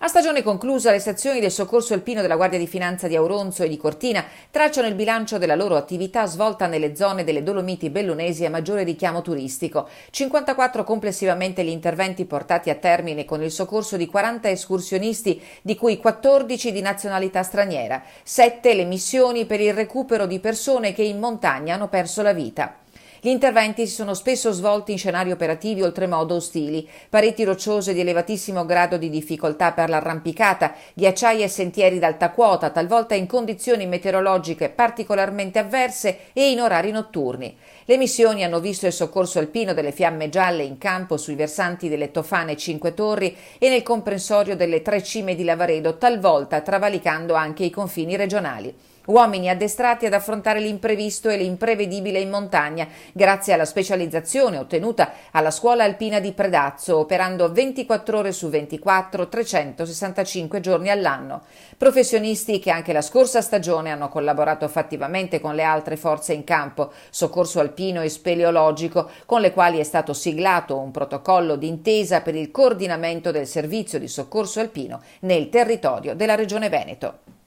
stagione conclusa, le sezioni del soccorso alpino della Guardia di Finanza di Auronzo e di Cortina tracciano il bilancio della loro attività svolta nelle zone delle Dolomiti bellunesi a maggiore richiamo turistico. 54 complessivamente gli interventi portati a termine con il soccorso di 40 escursionisti, di cui 14 di nazionalità straniera, 7 le missioni per il recupero di persone che in montagna hanno perso la vita. Gli interventi si sono spesso svolti in scenari operativi oltremodo ostili, pareti rocciose di elevatissimo grado di difficoltà per l'arrampicata, ghiacciai e sentieri d'alta quota, talvolta in condizioni meteorologiche particolarmente avverse e in orari notturni. Le missioni hanno visto il soccorso alpino delle Fiamme Gialle in campo sui versanti delle Tofane Cinque Torri e nel comprensorio delle Tre Cime di Lavaredo, talvolta travalicando anche i confini regionali. Uomini addestrati ad affrontare l'imprevisto e l'imprevedibile in montagna, grazie alla specializzazione ottenuta alla Scuola Alpina di Predazzo, operando 24 ore su 24, 365 giorni all'anno. Professionisti che anche la scorsa stagione hanno collaborato fattivamente con le altre forze in campo, soccorso alpino e speleologico, con le quali è stato siglato un protocollo d'intesa per il coordinamento del servizio di soccorso alpino nel territorio della Regione Veneto.